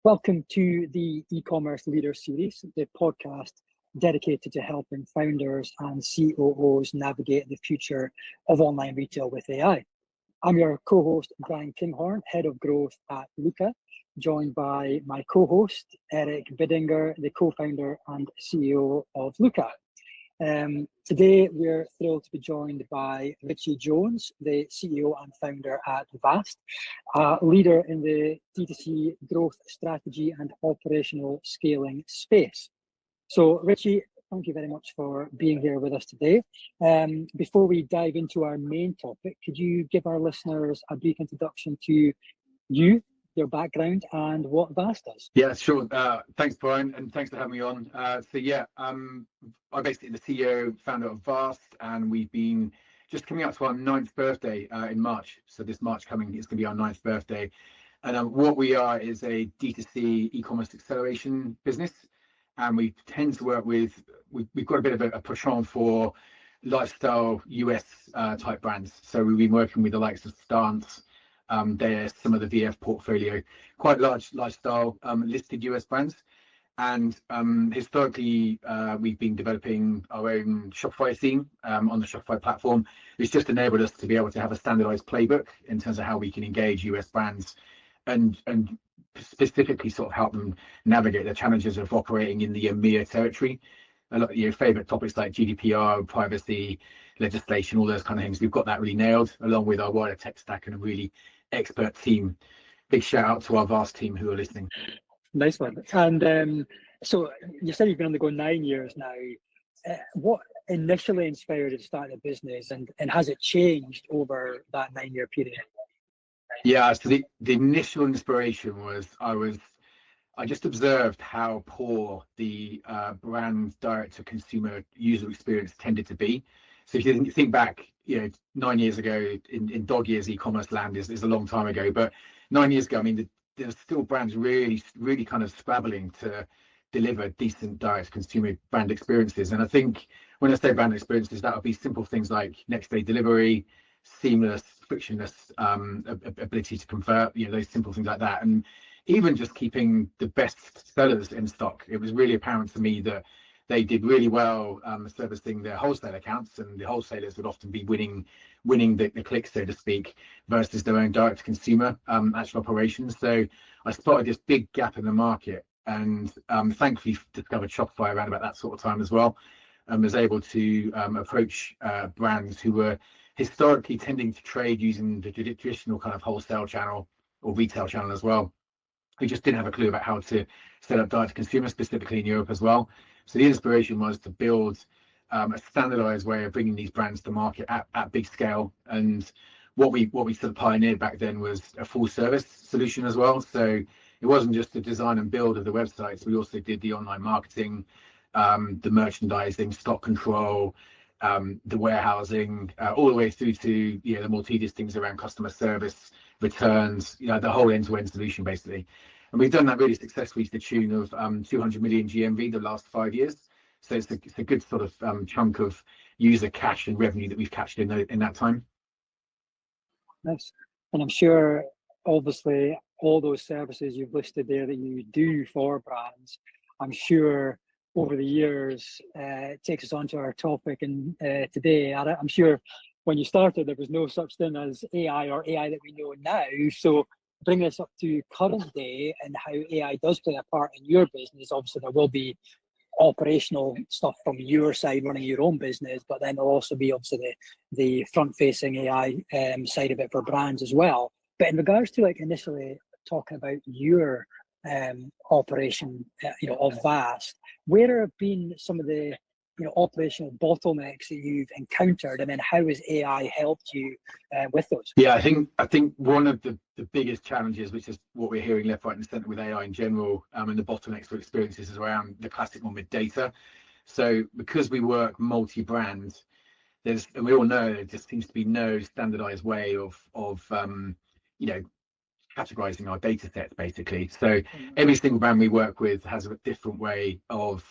Welcome to the e-commerce leader series, the podcast dedicated to helping founders and COOs navigate the future of online retail with AI. I'm your co-host, Brian Kinghorn, head of growth at Luca, joined by my co-host, Eric Bidinger, the co-founder and CEO of Luca. Today, we're thrilled to be joined by Richie Jones, the CEO and founder at vvast, a leader in the DTC growth strategy and operational scaling space. So, Richie, thank you very much for being here with us today. Before we dive into our main topic, could you give our listeners a brief introduction to you, your background, and what vvast does? Yeah, sure. Thanks, Brian, and thanks for having me on. I'm basically the CEO, founder of vvast, and we've been just coming up to our 9th birthday in March. So this March coming is going to be our 9th birthday. And what we are is a D2C e-commerce acceleration business. And we tend to work with, we've got a bit of a penchant for lifestyle US type brands. So we've been working with the likes of Stance. There's some of the VF portfolio, quite large lifestyle listed US brands. And historically, we've been developing our own Shopify theme on the Shopify platform. It's just enabled us to be able to have a standardized playbook in terms of how we can engage US brands and specifically sort of help them navigate the challenges of operating in the EMEA territory. A lot of your favorite topics like GDPR, privacy, legislation, all those kind of things. We've got that really nailed, along with our wider tech stack and a really expert team. Big shout out to our vvast team who are listening. Nice one. And so you said you've been on the go 9 years now. What initially inspired you to start the business, and has it changed over that 9-year period? Yeah, so the initial inspiration was I just observed how poor the brand direct to consumer user experience tended to be. So if you think back, 9 years ago in dog years, e-commerce land is a long time ago. But 9 years ago, I mean, there's still brands really kind of scrabbling to deliver decent direct to consumer brand experiences. And I think when I say brand experiences, that would be simple things like next day delivery, seamless, frictionless ability to convert, those simple things like that. And even just keeping the best sellers in stock. It was really apparent to me that they did really well servicing their wholesale accounts, and the wholesalers would often be winning the clicks, so to speak, versus their own direct to consumer actual operations. So I spotted this big gap in the market, and thankfully discovered Shopify around about that sort of time as well, and was able to approach brands who were historically tending to trade using the traditional kind of wholesale channel or retail channel as well. We just didn't have a clue about how to set up direct to consumer, specifically in Europe as well. So the inspiration was to build a standardized way of bringing these brands to market at big scale. And what we sort of pioneered back then was a full service solution as well. So it wasn't just the design and build of the websites. We also did the online marketing, the merchandising, stock control, the warehousing, all the way through to the more tedious things around customer service, returns, the whole end-to-end solution basically. And we've done that really successfully to the tune of 200 million GMV the last 5 years. So it's a good sort of chunk of user cash and revenue that we've captured in that time. Nice. And I'm sure, obviously, all those services you've listed there that you do for brands, I'm sure over the years, it takes us on to our topic and today. I'm sure when you started, there was no such thing as AI or AI that we know now. So bring us up to current day and how AI does play a part in your business. Obviously, there will be operational stuff from your side running your own business, but then there'll also be obviously the front-facing AI side of it for brands as well. But in regards to initially talking about your operation, of vvast, where have been some of the operational bottlenecks that you've encountered, and then how has AI helped you with those? Yeah, I think one of the biggest challenges, which is what we're hearing left, right, and centre with AI in general, and the bottlenecks for experiences, is around the classic one with data. So because we work multi-brand, and we all know there just seems to be no standardised way of categorizing our data sets basically. So every single brand we work with has a different way of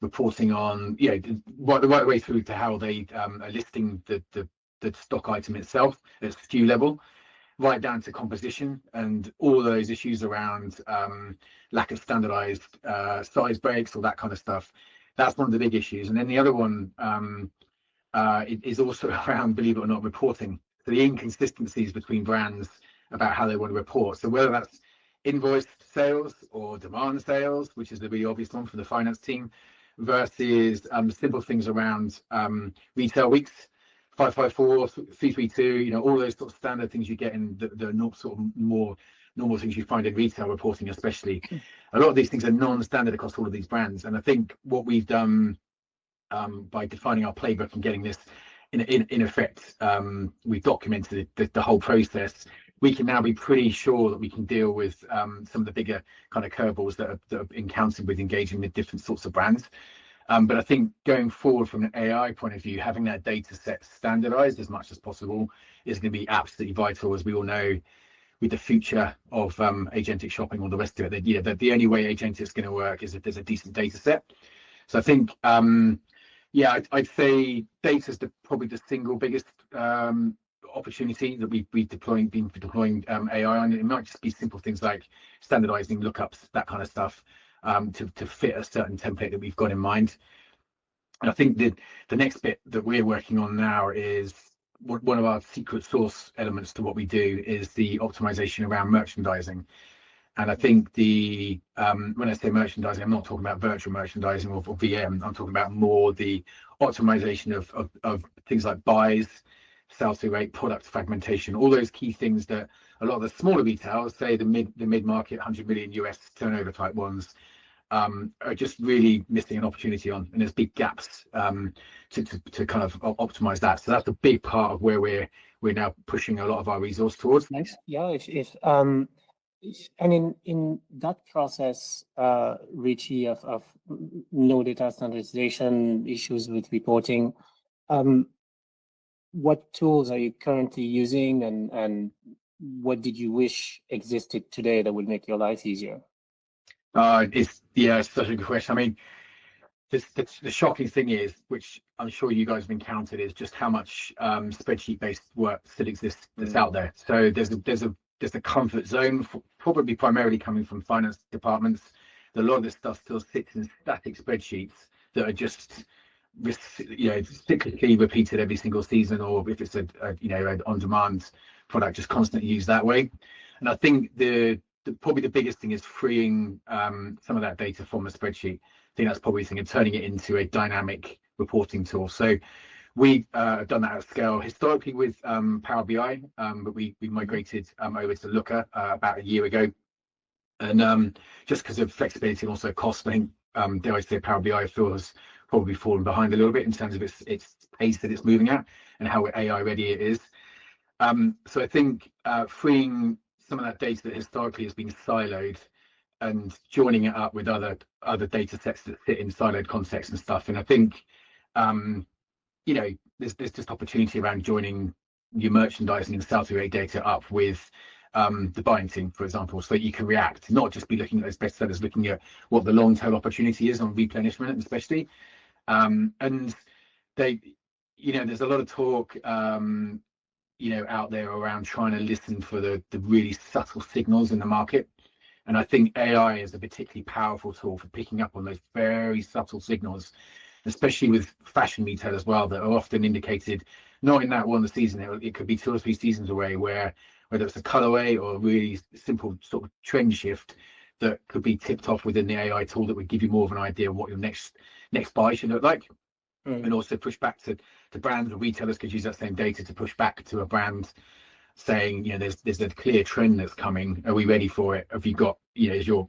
reporting on, right the way through to how they are listing the stock item itself at SKU level. right down to composition and all those issues around lack of standardized size breaks, all that kind of stuff. That's one of the big issues. And then the other one is also around, believe it or not, reporting. So the inconsistencies between brands about how they want to report. So whether that's invoiced sales or demand sales, which is the really obvious one for the finance team, versus simple things around retail weeks, 554, 332, all those sort of standard things you get in the sort of more normal things you find in retail reporting, especially. A lot of these things are non-standard across all of these brands. And I think what we've done by defining our playbook and getting this in effect, we've documented the whole process. We can now be pretty sure that we can deal with some of the bigger kind of curveballs that are encountered with engaging with different sorts of brands. But I think going forward from an AI point of view, having that data set standardized as much as possible is going to be absolutely vital, as we all know, with the future of agentic shopping, all the rest of it. The only way agentic is going to work is if there's a decent data set. So I think I'd say data is probably the single biggest opportunity that we've been deploying AI on. It might just be simple things like standardizing lookups, that kind of stuff, to fit a certain template that we've got in mind. And I think the next bit that we're working on now is one of our secret sauce elements to what we do is the optimization around merchandising. And I think when I say merchandising, I'm not talking about virtual merchandising or VM. I'm talking about more the optimization of things like buys, sell-through rate, product fragmentation, all those key things that a lot of the smaller retailers, say the mid-market, 100 million US turnover type ones, are just really missing an opportunity on, and there's big gaps to kind of optimize that. So that's a big part of where we're now pushing a lot of our resource towards. Nice. Yeah. And in that process, Richie, of no data standardization issues with reporting, what tools are you currently using, and what did you wish existed today that would make your life easier? It's such a good question. I mean, the shocking thing is, which I'm sure you guys have encountered, is just how much spreadsheet-based work still exists that's out there. So there's a comfort zone, probably primarily coming from finance departments. A lot of this stuff still sits in static spreadsheets that are just cyclically repeated every single season, or if it's an on-demand product, just constantly used that way. And I think probably the biggest thing is freeing some of that data from a spreadsheet. I think that's probably the thing, and turning it into a dynamic reporting tool. So we've done that at scale historically with Power BI, but we migrated over to Looker about a year ago. And just because of flexibility and also cost, I think, dare I say, Power BI has probably fallen behind a little bit in terms of its pace that it's moving at and how AI ready it is. So I think freeing some of that data that historically has been siloed and joining it up with other data sets that sit in siloed contexts and stuff. And I think there's just opportunity around joining your merchandising and sell-through rate data up with the buying team, for example, so that you can react, not just be looking at those best sellers, looking at what the long-tail opportunity is on replenishment, especially. And there's a lot of talk out there around trying to listen for the really subtle signals in the market. And I think AI is a particularly powerful tool for picking up on those very subtle signals, especially with fashion retail as well, that are often indicated not in that one season. It could be 2 or 3 seasons away, where whether it's a colorway or a really simple sort of trend shift that could be tipped off within the AI tool that would give you more of an idea of what your next buy should look like. And also push back to brands, or retailers could use that same data to push back to a brand saying, there's a clear trend that's coming. Are we ready for it? Have you got, is your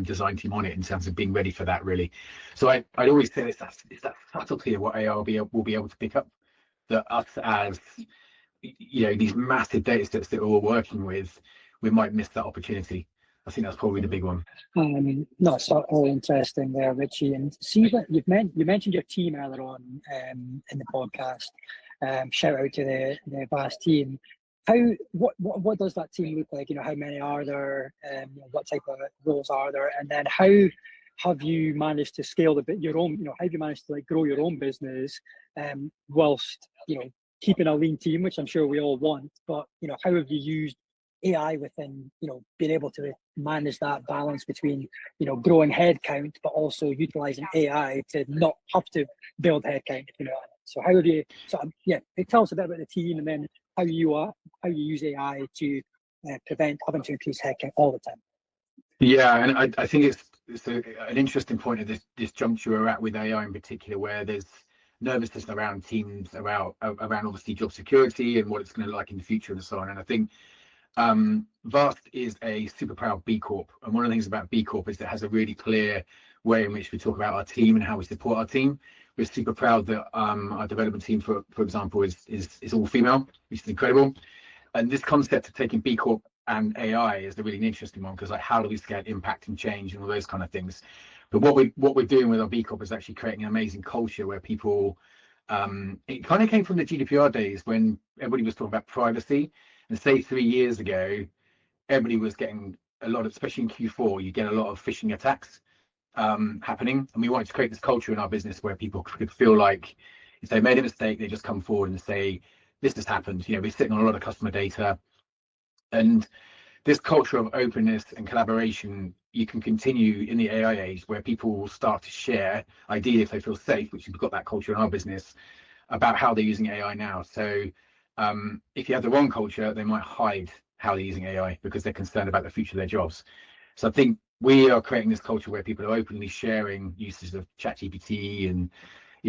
design team on it in terms of being ready for that, really? So I'd always say it's that subtlety of what AI will be able to pick up, that us as these massive data sets that we're working with, we might miss that opportunity. I think that's probably the big one. No, it's really interesting there, Richie. And see that you mentioned your team earlier on in the podcast. Shout out to the vast team. What does that team look like? How many are there? What type of roles are there? And then how have you managed to scale your own? How have you managed to grow your own business whilst keeping a lean team, which I'm sure we all want, but how have you used AI within being able to manage that balance between growing headcount, but also utilizing AI to not have to build headcount? So how have you? So tell us a bit about the team, and then how you use AI to prevent having to increase headcount all the time. Yeah, and I think it's an interesting point at this juncture we're at with AI in particular, where there's nervousness around teams, around obviously job security and what it's going to look like in the future and so on. And I think Vast is a super proud B Corp, and one of the things about B Corp is it has a really clear way in which we talk about our team and how we support our team. We're super proud that our development team, for example, is all female, which is incredible. And this concept of taking B Corp and AI is a really interesting one, because like, how do we scale impact and change and all those kind of things? But what we're doing with our B Corp is actually creating an amazing culture where people, it kind of came from the GDPR days when everybody was talking about privacy. And say 3 years ago, everybody was getting a lot of, especially in Q4, you get a lot of phishing attacks happening. And we wanted to create this culture in our business where people could feel like if they made a mistake, they just come forward and say, this has happened. We're sitting on a lot of customer data. And this culture of openness and collaboration, you can continue in the AI age, where people will start to share, ideally if they feel safe, which we've got that culture in our business, about how they're using AI now. So if you have the wrong culture, they might hide how they're using AI because they're concerned about the future of their jobs. So I think we are creating this culture where people are openly sharing uses of ChatGPT and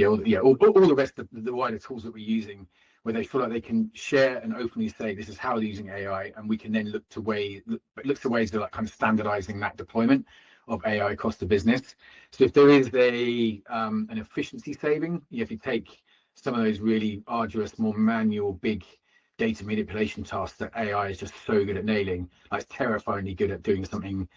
all the rest of the wider tools that we're using, where they feel like they can share and openly say this is how they're using AI, and we can then look to ways of like kind of standardizing that deployment of AI across the business. So if there is an efficiency saving, if you take some of those really arduous, more manual, big data manipulation tasks that AI is just so good at nailing, like it's terrifyingly good at doing something.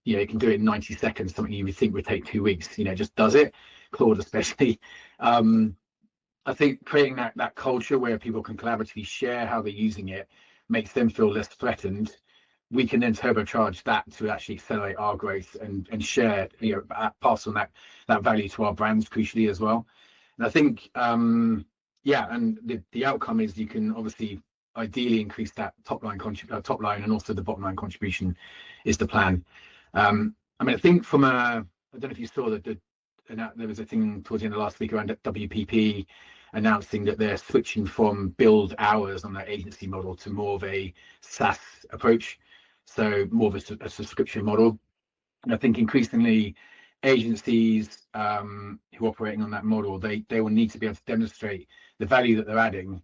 You can do it in 90 seconds, something you would think would take 2 weeks, just does it. Claude especially. I think creating that culture where people can collaboratively share how they're using it makes them feel less threatened. We can then turbocharge that to actually accelerate our growth and share, pass on that value to our brands crucially as well. And I think, and the outcome is you can obviously ideally increase that top line and also the bottom line contribution is the plan. I think from I don't know if you saw that there was a thing towards the end of last week around WPP announcing that they're switching from build hours on their agency model to more of a SaaS approach, so more of a subscription model. And I think increasingly agencies who are operating on that model, they will need to be able to demonstrate the value that they're adding,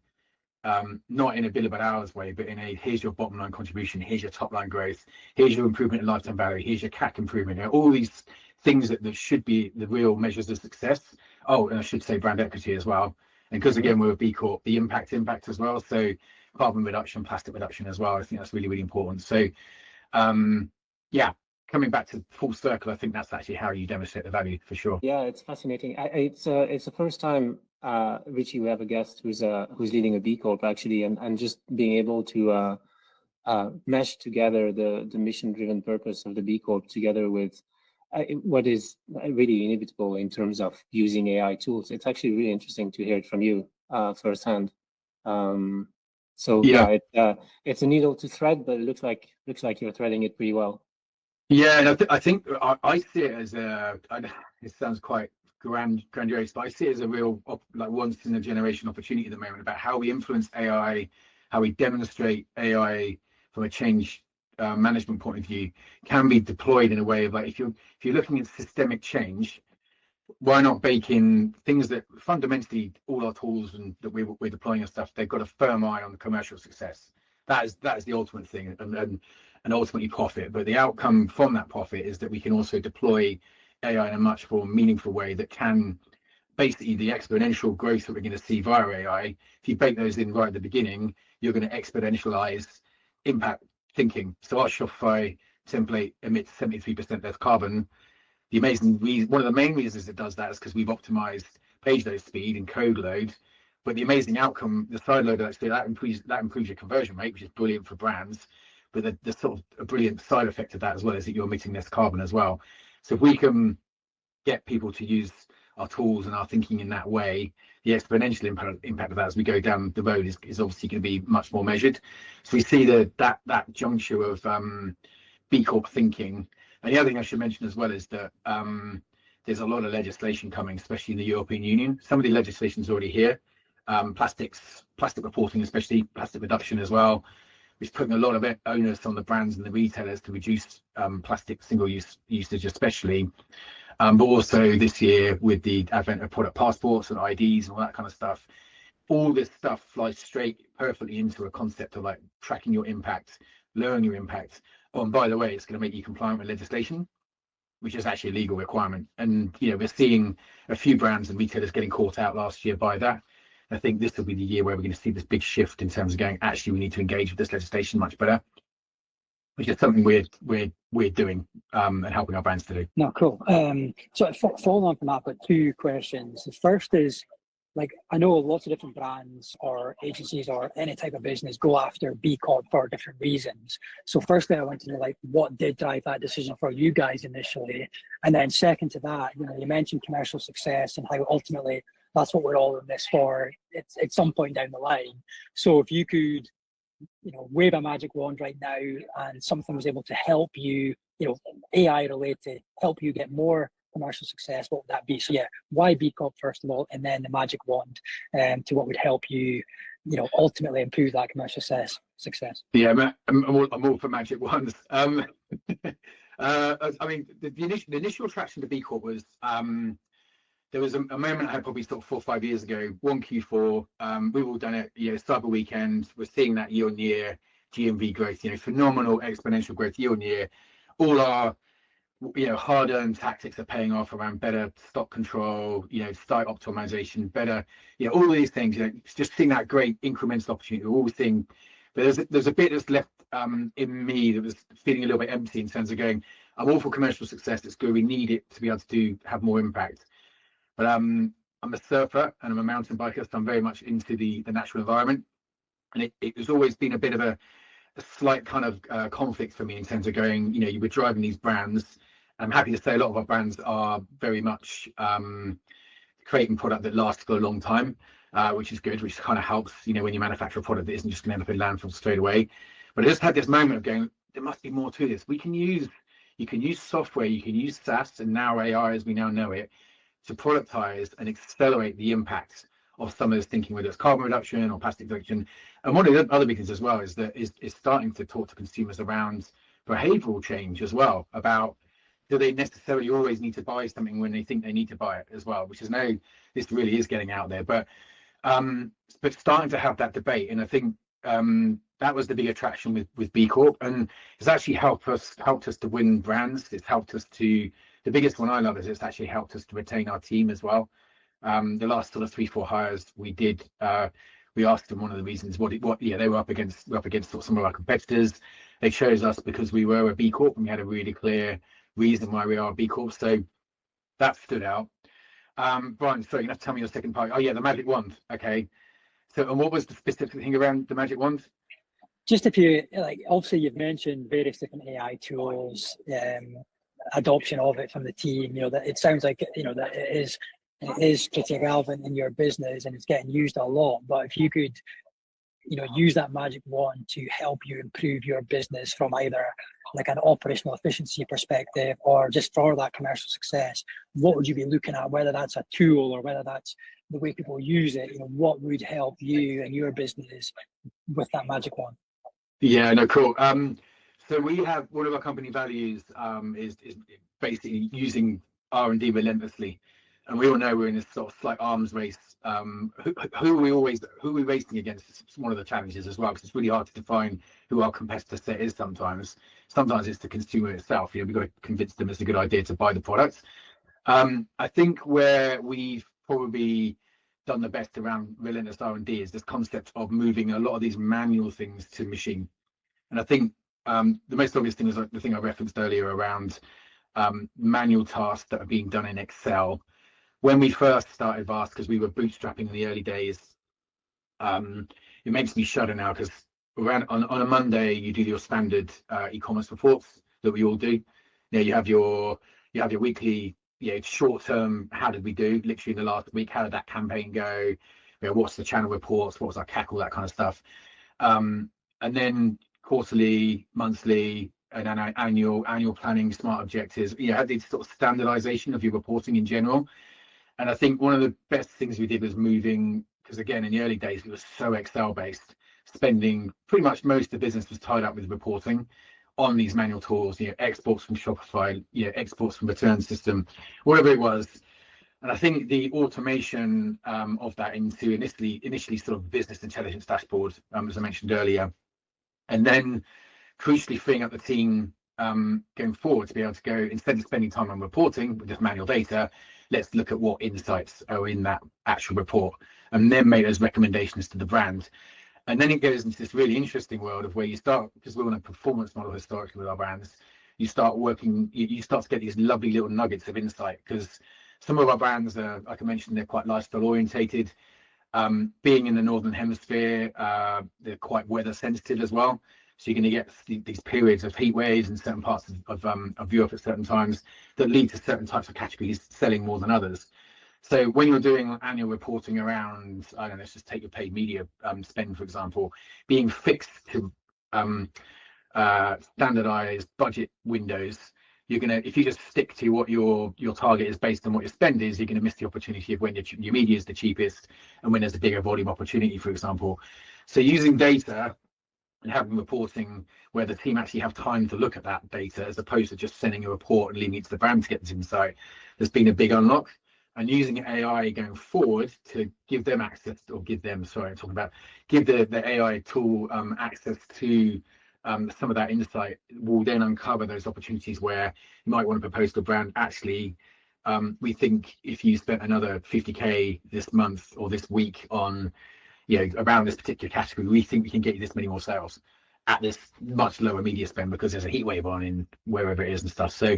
not in a billable hours way, but in a here's your bottom line contribution, here's your top line growth, here's your improvement in lifetime value, here's your CAC improvement, all these things that should be the real measures of success. Oh, and I should say brand equity as well. And because again, we're a B Corp, the impact as well. So carbon reduction, plastic reduction as well. I think that's really, really important. So coming back to full circle, I think that's actually how you demonstrate the value for sure. Yeah, it's fascinating. It's the first time, Richie, we have a guest who's leading a B Corp actually, and just being able to mesh together the mission-driven purpose of the B Corp together with what is really inevitable in terms of using AI tools. It's actually really interesting to hear it from you firsthand. It's a needle to thread, but it looks like you're threading it pretty well. Yeah, and I think I see it as it sounds quite grandiose, but I see it as a real like once in a generation opportunity at the moment about how we influence AI, how we demonstrate AI from a change management point of view can be deployed in a way of like if you're looking at systemic change, why not bake in things that fundamentally all our tools and that we're deploying and stuff, they've got a firm eye on the commercial success. That is the ultimate thing, and ultimately profit. But the outcome from that profit is that we can also deploy AI in a much more meaningful way that can basically the exponential growth that we're going to see via AI. If you bake those in right at the beginning, you're going to exponentialize impact thinking. So our Shopify template emits 73% less carbon. The amazing reason, one of the main reasons it does that is because we've optimized page load speed and code load. But the amazing outcome, the side load actually that improves your conversion rate, which is brilliant for brands. But the sort of a brilliant side effect of that as well is that you're emitting less carbon as well. So if we can get people to use our tools and our thinking in that way, the exponential impact of that as we go down the road is obviously going to be much more measured. So we see that juncture of B Corp thinking. And the other thing I should mention as well is that there's a lot of legislation coming, especially in the European Union. Some of the legislation is already here. Plastic reporting, especially plastic reduction as well, which is putting a lot of onus on the brands and the retailers to reduce plastic single-use usage, especially. But also this year with the advent of product passports and IDs and all that kind of stuff, all this stuff flies straight perfectly into a concept of like tracking your impact, lowering your impact. Oh, and by the way, it's going to make you compliant with legislation, which is actually a legal requirement. And we're seeing a few brands and retailers getting caught out last year by that. I think this will be the year where we're going to see this big shift in terms of going, actually, we need to engage with this legislation much better, which is something we're doing and helping our brands to do. No, cool. So following on from that, but two questions. The first is, like, I know lots of different brands or agencies or any type of business go after B Corp for different reasons. So firstly, I want to know, like, what did drive that decision for you guys initially? And then second to that, you mentioned commercial success and how ultimately that's what we're all in this for. It's at some point down the line. So if you could, wave a magic wand right now and something was able to help you, AI related, help you get more commercial success, what would that be? So yeah, why B Corp first of all, and then the magic wand to what would help you, ultimately improve that commercial success. Yeah, I'm all for magic wands. I mean, the initial attraction to B Corp was there was a moment I had probably sort of 4 or 5 years ago, 1Q4, we've all done it, Cyber Weekend, we're seeing that year-on-year GMV growth, phenomenal exponential growth year-on-year. All our, hard-earned tactics are paying off around better stock control, site optimization, better, all of these things, just seeing that great incremental opportunity. We're all seeing, but there's a bit that's left in me that was feeling a little bit empty in terms of going, I'm all for commercial success, it's good, we need it to be able to have more impact. But I'm a surfer and I'm a mountain biker, so I'm very much into the natural environment. And it has always been a bit of a slight kind of conflict for me in terms of going, you were driving these brands. I'm happy to say a lot of our brands are very much creating product that lasts for a long time, which is good, which kind of helps, when you manufacture a product that isn't just going to end up in landfill straight away. But I just had this moment of going, there must be more to this. You can use software, you can use SaaS and now AI as we now know it, to productize and accelerate the impact of some of this thinking, whether it's carbon reduction or plastic reduction. And one of the other big things as well is that is starting to talk to consumers around behavioral change as well, about do they necessarily always need to buy something when they think they need to buy it as well, which is now, this really is getting out there, but starting to have that debate. And I think that was the big attraction with B Corp, and it's actually helped us to win brands. It's helped us to, the biggest one I love is it's actually helped us to retain our team as well. The last sort of 3-4 hires we did, we asked them one of the reasons they were up against sort of some of our competitors. They chose us because we were a B Corp and we had a really clear reason why we are a B Corp. So that stood out. Brian, sorry, you have to tell me your second part. Oh yeah, the magic wand. Okay. So, and what was the specific thing around the magic wand? Just if you, like, obviously you've mentioned various different AI tools, adoption of it from the team, that it sounds like, that it is pretty relevant in your business and it's getting used a lot. But if you could, use that magic wand to help you improve your business from either like an operational efficiency perspective or just for that commercial success, what would you be looking at, whether that's a tool or whether that's the way people use it? What would help you and your business with that magic wand? Yeah, no, cool. So we have, one of our company values is basically using R&D relentlessly, and we all know we're in this sort of slight arms race. Who are we racing against? It's one of the challenges as well, because it's really hard to define who our competitor set is. Sometimes it's the consumer itself. We've got to convince them it's a good idea to buy the product. I think where we've probably done the best around relentless R&D is this concept of moving a lot of these manual things to machine. And I think the most obvious thing is the thing I referenced earlier around manual tasks that are being done in Excel. When we first started vvast, because we were bootstrapping in the early days, it makes me shudder now, because around on a Monday you do your standard e-commerce reports that we all do. You have your weekly short term, how did we do literally in the last week? How did that campaign go? What's the channel reports? What was our CAC? All that kind of stuff. And then quarterly, monthly, and then annual planning, smart objectives. Had this sort of standardization of your reporting in general. And I think one of the best things we did was moving, because again, in the early days, it was so Excel based, spending pretty much most of the business was tied up with reporting on these manual tools, exports from Shopify, exports from return system, whatever it was. And I think the automation of that into initially sort of business intelligence dashboard, as I mentioned earlier, and then crucially freeing up the team going forward to be able to go, instead of spending time on reporting with just manual data, let's look at what insights are in that actual report and then make those recommendations to the brand. And then it goes into this really interesting world of where you start, because we're on a performance model historically with our brands, you start to get these lovely little nuggets of insight, because some of our brands are, like I mentioned, they're quite lifestyle orientated. Being in the Northern Hemisphere, they're quite weather sensitive as well. So you're going to get these periods of heat waves in certain parts of Europe at certain times that lead to certain types of categories selling more than others. So when you're doing annual reporting around, I don't know, let's just take your paid media spend, for example, being fixed to standardized budget windows, you're going to, if you just stick to what your target is based on what your spend is, you're going to miss the opportunity of when your media is the cheapest and when there's a bigger volume opportunity, for example. So using data and having reporting where the team actually have time to look at that data, as opposed to just sending a report and leaving it to the brand to get this insight, there's been a big unlock. And using AI going forward to give them access, or give the AI tool access to some of that insight, will then uncover those opportunities where you might want to propose to a brand, actually, we think if you spent another 50k this month or this week on around this particular category, we think we can get you this many more sales at this much lower media spend because there's a heat wave on in wherever it is and stuff. So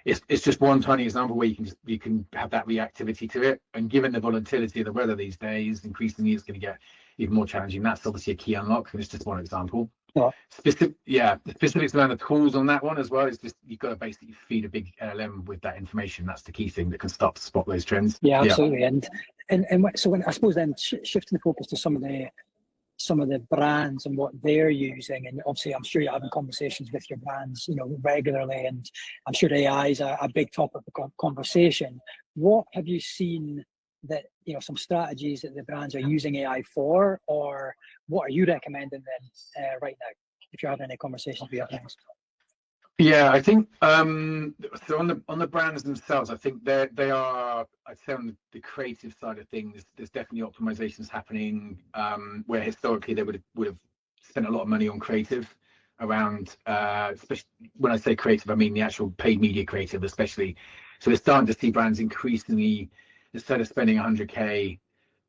it's just one tiny example where you can have that reactivity to it. And given the volatility of the weather these days, increasingly it's going to get even more challenging. That's obviously a key unlock, and it's just one example. The specifics around the tools on that one as well is just, you've got to basically feed a big LLM with that information. That's the key thing that can start to spot those trends. Yeah, absolutely. Yeah. And so when, I suppose then shifting the focus to some of the brands and what they're using, and obviously I'm sure you're having conversations with your brands regularly, and I'm sure AI is a big topic of conversation. What have you seen that some strategies that the brands are using AI for, or what are you recommending them right now if you're having any conversations with your brands? Yeah, I think so on the brands themselves, I think they are, I'd say on the creative side of things, there's definitely optimizations happening where historically they would have spent a lot of money on creative around, especially when I say creative, I mean the actual paid media creative especially. So we're starting to see brands increasingly, instead of spending 100k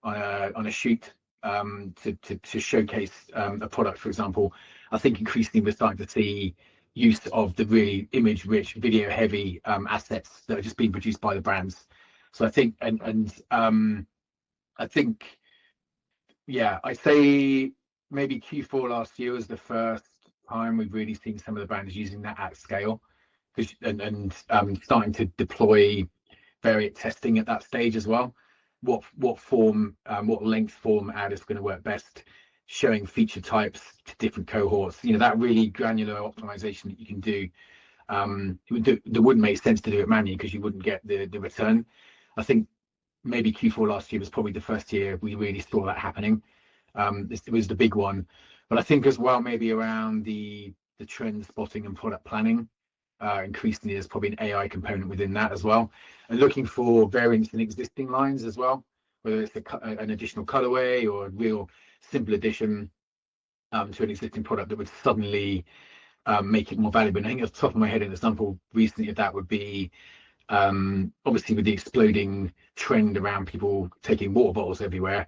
on a shoot to showcase a product, for example, I think increasingly we're starting to see use of the really image-rich, video-heavy assets that are just being produced by the brands. So I think, I think, I'd say maybe Q4 last year was the first time we've really seen some of the brands using that at scale, and starting to deploy variant testing at that stage as well. What form, what length form ad is going to work best, showing feature types to different cohorts, that really granular optimization that you can do. That wouldn't make sense to do it manually because you wouldn't get the return. I think maybe Q4 last year was probably the first year we really saw that happening. It was the big one, but I think as well maybe around the trend spotting and product planning, increasingly there's probably an AI component within that as well, and looking for variants in existing lines as well, whether it's an additional colorway or a real simple addition to an existing product that would suddenly make it more valuable. And I think off the top of my head, an example recently of that would be obviously with the exploding trend around people taking water bottles everywhere.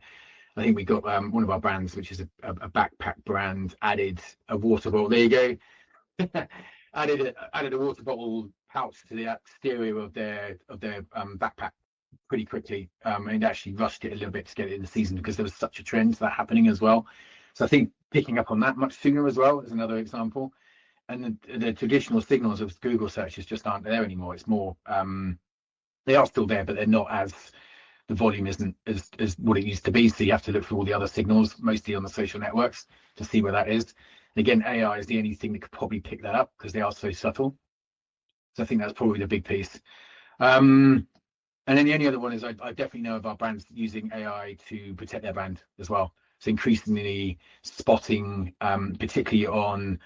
I think we got one of our brands, which is a backpack brand, added a water bottle. There you go. added a water bottle pouch to the exterior of their backpack pretty quickly, and actually rushed it a little bit to get it in the season because there was such a trend that happening as well. So I think picking up on that much sooner as well is another example. And the traditional signals of Google searches just aren't there anymore. It's more They are still there, but they're not as, the volume isn't as what it used to be. So you have to look for all the other signals, mostly on the social networks, to see where that is. And again, AI is the only thing that could probably pick that up because they are so subtle. So I think that's probably the big piece. And then the only other one is I definitely know of our brands using AI to protect their brand as well. So increasingly spotting, particularly on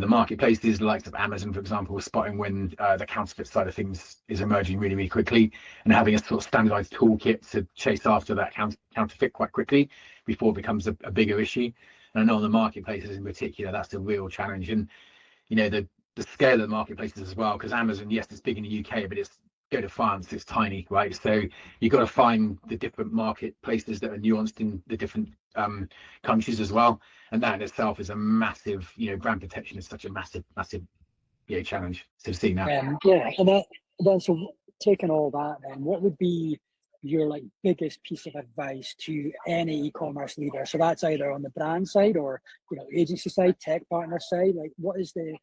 the marketplaces, the likes of Amazon, for example, spotting when the counterfeit side of things is emerging really, really quickly, and having a sort of standardized toolkit to chase after that counterfeit quite quickly before it becomes a bigger issue. And I know on the marketplaces in particular, that's a real challenge. And you know, the scale of the marketplaces as well, because Amazon, yes, it's big in the UK, but it's, go to France, it's tiny, right? So you've got to find the different marketplaces that are nuanced in the different countries as well, and that in itself is a massive, you know, brand protection is such a massive challenge to see now. Yeah, and then so taking all that, then what would be your like biggest piece of advice to any e-commerce leader? So that's either on the brand side or, you know, agency side, tech partner side. Like, what is the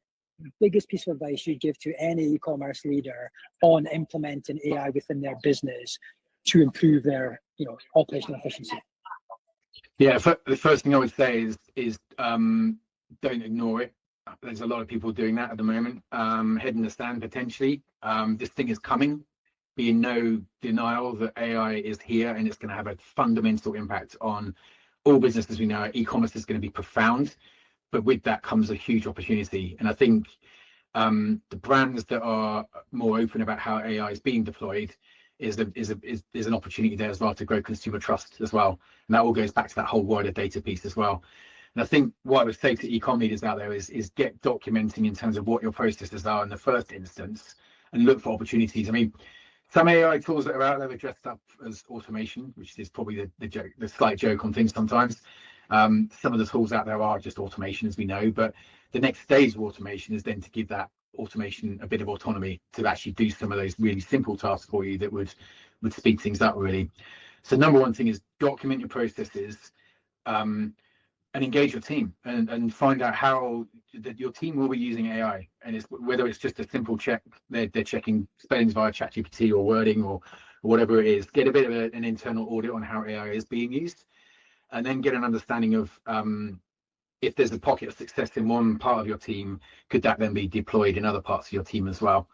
biggest piece of advice you'd give to any e-commerce leader on implementing AI within their business to improve their, you know, operational efficiency? Yeah, the first thing I would say is don't ignore it. There's a lot of people doing that at the moment, head in the sand potentially. This thing is coming. Be in no denial that AI is here and it's going to have a fundamental impact on all businesses we know. E-commerce is going to be profound, but with that comes a huge opportunity. And I think the brands that are more open about how AI is being deployed is an opportunity there as well to grow consumer trust as well. And that all goes back to that whole wider data piece as well. And I think what I would say to e-com leaders out there is get documenting in terms of what your processes are in the first instance and look for opportunities. I mean, some AI tools that are out there are dressed up as automation, which is probably the slight joke on things sometimes. Some of the tools out there are just automation, as we know, but the next stage of automation is then to give that automation a bit of autonomy to actually do some of those really simple tasks for you that would speed things up really. So number one thing is document your processes, and engage your team and find out how that your team will be using AI, and it's whether it's just a simple check, they're checking spellings via ChatGPT or wording or whatever it is. Get a bit of an internal audit on how AI is being used, and then get an understanding of if there's a pocket of success in one part of your team, could that then be deployed in other parts of your team as well?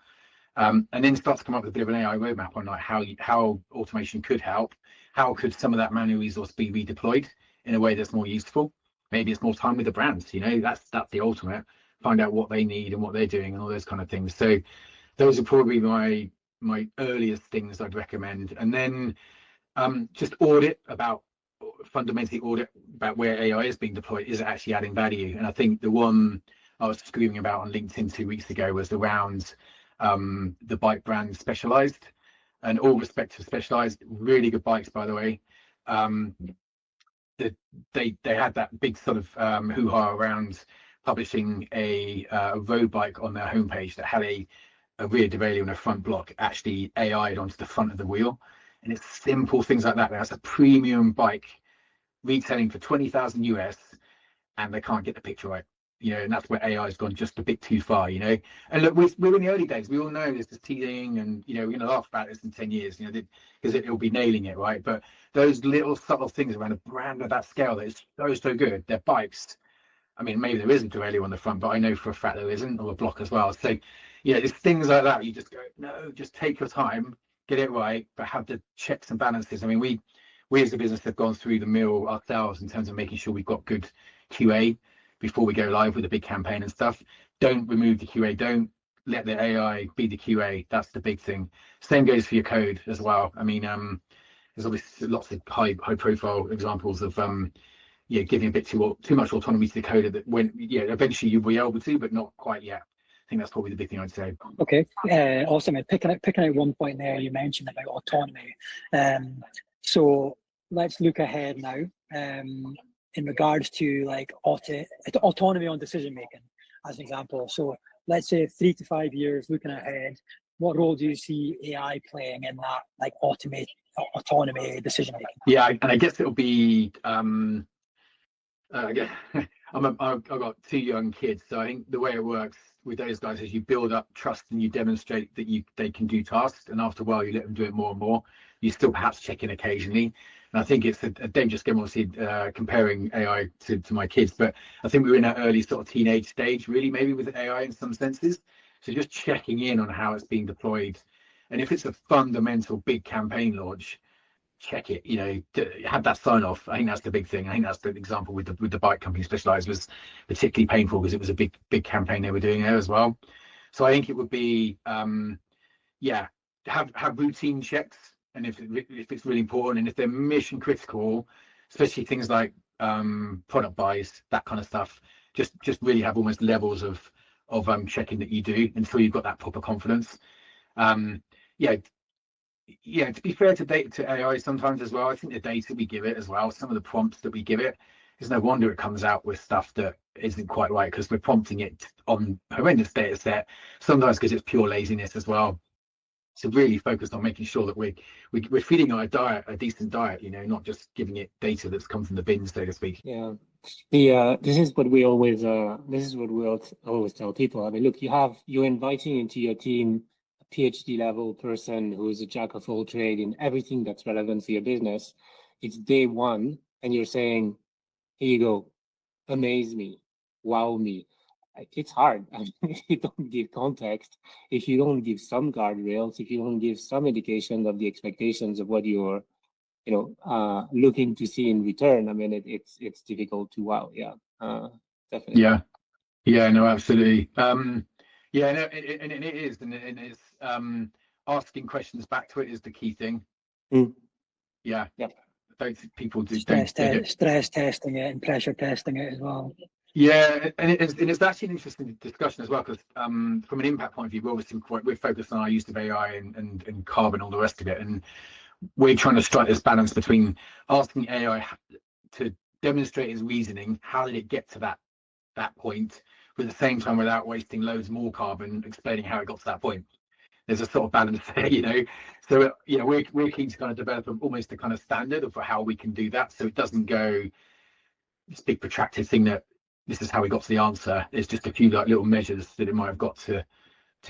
And then start to come up with a bit of an AI roadmap on like how automation could help. How could some of that manual resource be redeployed in a way that's more useful? Maybe it's more time with the brands, you know, that's the ultimate. Find out what they need and what they're doing and all those kind of things. So those are probably my earliest things I'd recommend. And then just fundamentally audit about where AI is being deployed. Is it actually adding value? And I think the one I was screaming about on LinkedIn 2 weeks ago was around the bike brand Specialized, and all respect to Specialized, really good bikes, by the way. They had that big sort of hoo-ha around publishing a road bike on their homepage that had a rear derailleur and a front block actually AI'd onto the front of the wheel. And it's simple things like that. That's a premium bike retailing for 20,000 US, and they can't get the picture right, you know, and that's where AI has gone just a bit too far, you know. And look, we're in the early days. We all know there's this teething, and you know, we're going to laugh about this in 10 years, you know, because it'll be nailing it, right? But those little subtle things around a brand of that scale that is so good. They're bikes. I mean, maybe there isn't a derailleur on the front, but I know for a fact there isn't, or a block as well. So, you know, it's things like that. You just go, no, just take your time, get it right, but have the checks and balances. I mean, we as a business have gone through the mill ourselves in terms of making sure we've got good QA before we go live with a big campaign and stuff. Don't remove the QA. Don't let the AI be the QA. That's the big thing. Same goes for your code as well. I mean, there's obviously lots of high profile examples of giving a bit too much autonomy to the coder that when eventually you'll be able to, but not quite yet. I think that's probably the big thing I'd say. Okay, awesome. And picking out one point there, you mentioned about autonomy. So let's look ahead now in regards to like autonomy on decision making, as an example. So let's say 3 to 5 years, looking ahead, what role do you see AI playing in that like autonomy decision making? Yeah, and I guess it'll be I've got 2 young kids, so I think the way it works, with those guys is you build up trust and you demonstrate that they can do tasks, and after a while you let them do it more and more. You still perhaps check in occasionally, and I think it's a dangerous game, obviously, comparing AI to my kids, but I think we're in that early sort of teenage stage, really, maybe with AI in some senses. So just checking in on how it's being deployed, and if it's a fundamental big campaign launch, check it, have that sign off. I think that's the big thing. I think that's the example with the bike company Specialized was particularly painful because it was a big campaign they were doing there as well. So I think it would be have routine checks, and if it's really important, and if they're mission critical, especially things like product buys, that kind of stuff, just really have almost levels of checking that you do until you've got that proper confidence. To be fair to AI sometimes as well, I think the data we give it as well, some of the prompts that we give it, there's no wonder it comes out with stuff that isn't quite right, because we're prompting it on horrendous data set, sometimes because it's pure laziness as well. So really focused on making sure that we're feeding our diet a decent diet, not just giving it data that's come from the bin, so to speak. Yeah, this is what we always tell people. I mean, look, you're inviting into your team a PhD level person who is a jack of all trade in everything that's relevant to your business. It's day one, and you're saying, "Here you go, amaze me, wow me." It's hard. I mean, if you don't give context, if you don't give some guardrails, if you don't give some indication of the expectations of what you're, looking to see in return, I mean, it's difficult to wow. Yeah, definitely. Yeah, no, absolutely. And it is, and it's asking questions back to it is the key thing. Yeah. Don't think people do stress testing it and pressure testing it as well. Yeah, and it's actually an interesting discussion as well, because from an impact point of view, we're focused on our use of AI and carbon, all the rest of it, and we're trying to strike this balance between asking AI to demonstrate its reasoning, how did it get to that point, but at the same time without wasting loads more carbon explaining how it got to that point. There's a sort of balance there, So we're keen to kind of develop almost a kind of standard of how we can do that, so it doesn't go this big protracted thing that this is how we got to the answer. There's just a few little measures that it might have got to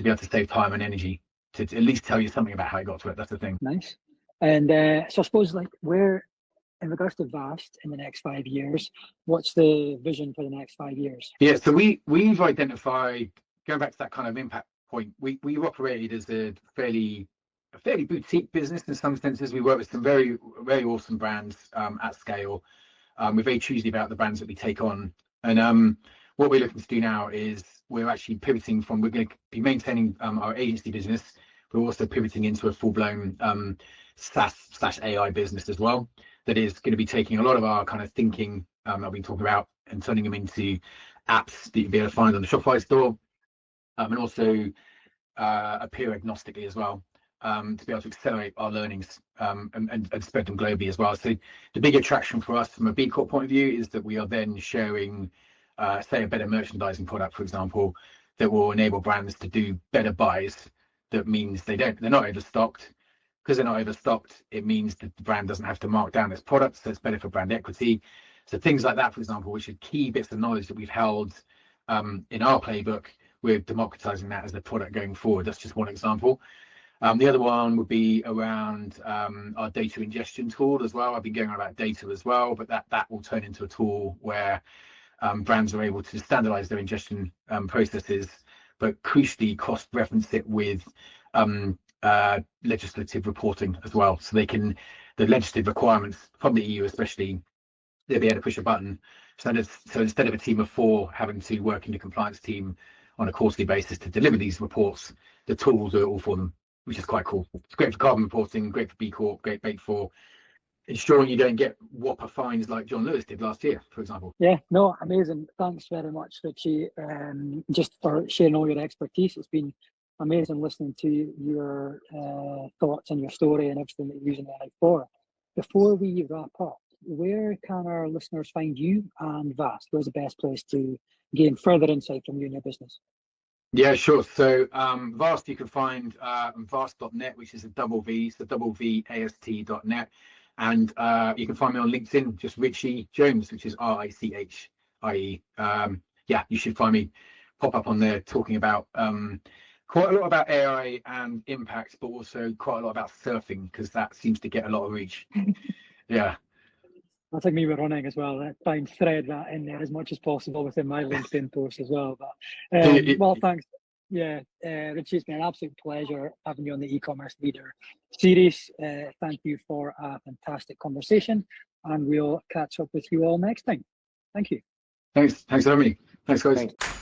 be able to save time and energy to at least tell you something about how it got to it. That's the thing. Nice. And so I suppose, like, where, in regards to vast in the next 5 years, what's the vision for the next 5 years? Yeah, so we've identified, going back to that kind of impact point, we've operated as a fairly boutique business in some senses. We work with some very, very awesome brands at scale. We're very choosy about the brands that we take on. And what we're looking to do now is we're actually pivoting from, we're going to be maintaining our agency business. We're also pivoting into a full-blown SaaS/AI business as well. That is going to be taking a lot of our kind of thinking that we've been talking about and turning them into apps that you'll be able to find on the Shopify store, and also appear agnostically as well, to be able to accelerate our learnings and spread them globally as well. So the big attraction for us from a B Corp point of view is that we are then sharing, say, a better merchandising product, for example, that will enable brands to do better buys. That means they're not overstocked. Because they're not overstocked, it means that the brand doesn't have to mark down its products, so it's better for brand equity. So things like that, for example, which are key bits of knowledge that we've held in our playbook, we're democratizing that as the product going forward. That's just one example. The other one would be around our data ingestion tool as well. I've been going on about data as well, but that will turn into a tool where brands are able to standardize their ingestion processes, but crucially cross-reference it with legislative reporting as well. So they can, the legislative requirements from the EU especially, they'll be able to push a button. So instead of a team of 4 having to work in the compliance team on a quarterly basis to deliver these reports, the tool will do it all for them, which is quite cool. It's great for carbon reporting, great for B Corp, great for ensuring you don't get whopper fines like John Lewis did last year, for example. Yeah, no, amazing. Thanks very much, Richie, just for sharing all your expertise. It's been amazing listening to your thoughts and your story and everything that you're using AI for. Before we wrap up, where can our listeners find you and Vast? Where's the best place to gain further insight from you and your business? Yeah, sure. So Vast, you can find vast.net, which is a double V, so vvast.net. And you can find me on LinkedIn, just Richie Jones, which is RICHIE. Yeah, you should find me pop up on there talking about quite a lot about AI and impacts, but also quite a lot about surfing, because that seems to get a lot of reach. Yeah. That's like me with running as well. I try and thread that in there as much as possible within my LinkedIn post as well. But well, thanks. Yeah, Richie, it's been an absolute pleasure having you on the e-commerce leader series. Thank you for a fantastic conversation, and we'll catch up with you all next time. Thank you. Thanks for having me. Thanks, guys. Thanks.